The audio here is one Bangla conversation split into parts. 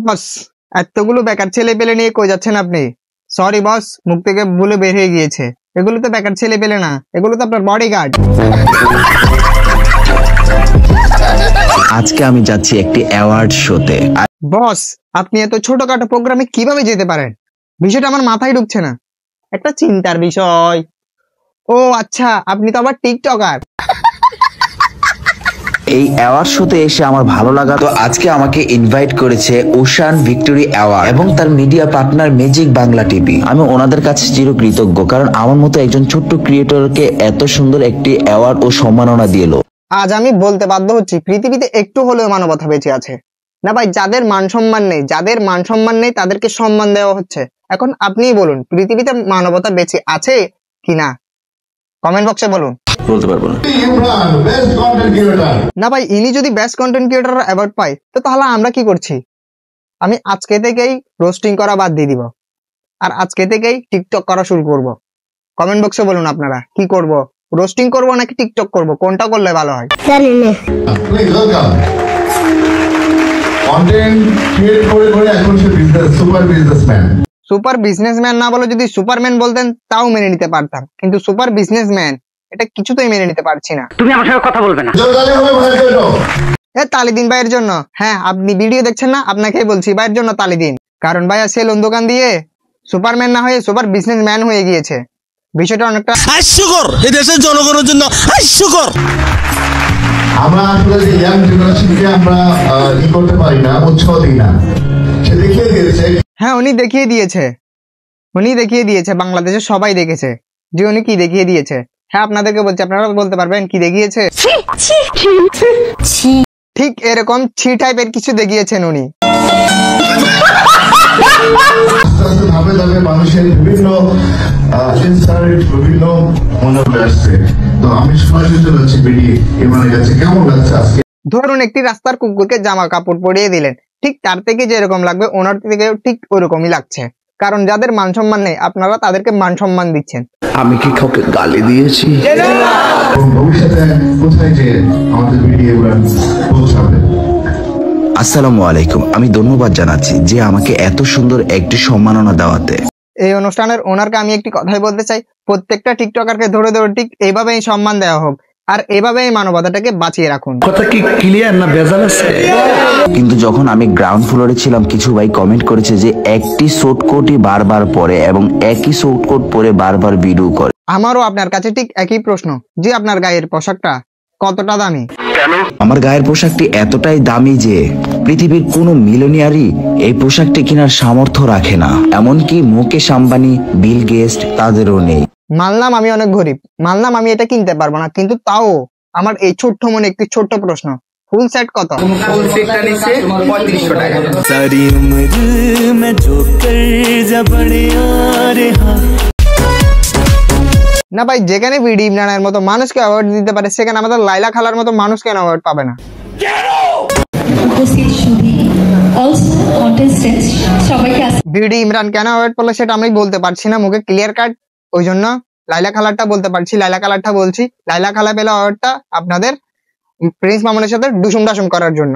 বস, এতগুলো বেকার ছেলে পেলে নিয়ে কই যাচ্ছেন আপনি? সরি বস, মুখ থেকে ভুলে বের হয়ে গিয়েছে। এগুলো তো বেকার ছেলে পেলে না, এগুলো তো আপনার বডিগার্ড। আজকে আমি যাচ্ছি একটি অ্যাওয়ার্ড শোতে। বস, আপনি এত ছোটখাটো প্রোগ্রামে কিভাবে যেতে পারেন? বিষয়টা আমার মাথায় ঢুকছে না। একটা চিন্তার বিষয়। ও আচ্ছা, আপনি তো আবার টিকটকার। এই অ্যাওয়ার্ড শোতে এসে আমার ভালো লাগা, তো আজকে আমাকে ইনভাইট করেছে ওশান ভিক্টোরি অ্যাওয়ার্ড এবং তার media partner magic Bangla TV. আমি ওনাদের কাছে চিরকৃতজ্ঞ, কারণ আমার মতো একজন ছোট্ট ক্রিয়েটরকে এত সুন্দর একটি অ্যাওয়ার্ড ও সম্মাননা দিলো। আজ আমি বলতে বাধ্য হচ্ছি, পৃথিবীতে একটু হলেও মানবতা বেঁচে আছে। না ভাই, যাদের মান সম্মান নেই তাদেরকে সম্মান দেওয়া হচ্ছে। এখন আপনিই বলুন, পৃথিবীতে মানবতা বেঁচে আছে কিনা? কমেন্ট বক্সে বলুন। বলতে পারবো না। না ভাই, ইনি যদি বেস্ট কন্টেন্ট ক্রিয়েটর অ্যাওয়ার্ড পায়, তো তাহলে আমরা কি করছি? আমি আজকে থেকেই রোস্টিং করা বাদ দিয়ে দিব, আর আজকে থেকেই টিকটক করা শুরু করব। কমেন্ট বক্সে বলুন আপনারা কি করব, রোস্টিং করব নাকি টিকটক করব, কোনটা করলে ভালো হয়? সুপার বিজনেসম্যান না বলে যদি সুপারম্যান বলতেন তাও মেনে নিতে পারতাম, কিন্তু সুপার বিজনেসম্যান এটা কিছুতেই মেনে নিতে পারছি না। তুমি আমার সাথে কথা বলবে না। তালি দিন ভাইয়ের জন্য। হ্যাঁ, আপনি ভিডিও দেখছেন না, আপনাকেই বলছি ভাইয়ের জন্য তালি দিন। কারণ ভাইয়া সেলুন দোকান দিয়ে সুপারম্যান না হয়ে সুপার বিজনেসম্যান হয়ে গিয়েছে। বিষয়টা অনেকটা হাস্যকর, এই দেশের জনগণের জন্য হাস্যকর। আমরা আসলে যে ইয়াং জেনারেশনকে আমরা ই করতে পারি না, উৎসাহ দিই না। সে দেখিয়ে দিয়েছে। হ্যাঁ, উনি দেখিয়ে দিয়েছে, বাংলাদেশের সবাই দেখেছে যে উনি কি দেখিয়ে দিয়েছে। হ্যাঁ, আপনাদেরকে বলছি, আপনারা বলতে পারবেন কি দেখিয়েছে? ঠিক এরকম ছি টাইপের কিছু দেখিয়েছেন উনি। ধাপে ধাপে মানুষের বিভিন্ন মনোভাব আসছে। তো আমি সরাসরি চলে যাচ্ছি বেরিয়ে ইমরানের কাছে। কেমন লাগছে আজকে? ধরুন একটি রাস্তার কুকুরকে জামা কাপড় পরিয়ে দিলেন, ঠিক তার থেকে যেরকম লাগবে ওনার থেকে ঠিক ওরকমই লাগছে। কারণ যাদের মান সম্মান নেই, আপনারা তাদেরকে মান সম্মান দিচ্ছেন। আমি কি কাউকে গালি দিয়েছি? ভবিষ্যতে কোথায় যে আমাদের ভিডিও পৌঁছাবে? আসসালামু আলাইকুম, আমি ধন্যবাদ জানাচ্ছি যে আমাকে এত সুন্দর একটি সম্মাননা দেওয়াতে। এই অনুষ্ঠানের ওনারকে আমি একটি কথাই বলতে চাই, প্রত্যেকটা টিকটকারকে ধরে ধরে ঠিক এইভাবেই সম্মান দেওয়া হোক, আর এভাবেই মানবতাটাকে বাঁচিয়ে রাখুন। কথা কি ক্লিয়ার না ভেজাল আছে? কিন্তু যখন আমি গ্রাউন্ড ফ্লোরে ছিলাম, কিছু ভাই কমেন্ট করেছে যে একটি শর্ট কোটই বারবার পরে এবং একই শর্ট কোট পরে বারবার ভিডিও করে। আমারও আপনার কাছে ঠিক একই প্রশ্ন, যে আপনার গায়ের পোশাকটা কতটা দামি? আমার গায়ের পোশাকটি এতটাই দামি যে পৃথিবীর কোনো মিলিয়নিয়ারই এই পোশাকটি কেনার সামর্থ্য রাখে না, এমনকি মুকেশ আম্বানি, বিল গেটস তাদেরও নেই। মানলাম আমি অনেক গরিব, মানলাম আমি এটা কিনতে পারবো না, কিন্তু তাও আমার এই ছোট্ট মনে একটি ছোট্ট প্রশ্ন, ফুল সেট কত? ফুল সেটটা নিচে 3500 টাকা। सारी उम्र मैं जो कर जा बड़े यार हाँ। না ভাই, যেখানে বিডি ইমরানের মতো মানুষকে অ্যাওয়ার্ড দিতে পারে, সেখানে আমাদের লাইলা খালার মতো মানুষ কেন অ্যাওয়ার্ড পাবে না? বিডি ইমরান কেন অ্যাওয়ার্ড পেলো সেটা আমি বলতে পারছি না, মুখে ক্লিয়ার কাট। ওই জন্য লাইলা খালারটা বলতে পারছি, লাইলা খালারটা বলছি। লাইলা খালা পেলো অ্যাওয়ার্ডটা আপনাদের প্রিন্স মামুনের সাথে ডুসুম ডাসুম করার জন্য।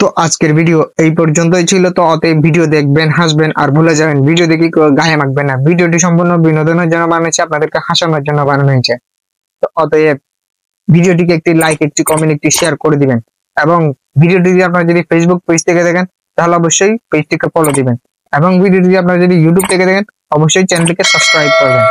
তো আজকের ভিডিও এই পর্যন্তই ছিল। তো অতএব ভিডিও দেখবেন, হাসবেন আর ভুলে যাবেন। ভিডিও দেখে গায়ে মাখবেন না। ভিডিওটি সম্পূর্ণ বিনোদনের জন্য বানানো হয়েছে, আপনাদেরকে হাসানোর জন্য বানানো হয়েছে। তো অতএব ভিডিওটিকে একটি লাইক, একটি কমেন্ট, একটি শেয়ার করে দিবেন। এবং ভিডিওটি যদি আপনারা যদি ফেসবুক পেজ থেকে দেখেন তাহলে অবশ্যই পেজটিকে ফলো দিবেন। এবং ভিডিওটি আপনারা যদি ইউটিউব থেকে দেখেন অবশ্যই চ্যানেলটিকে সাবস্ক্রাইব করবেন।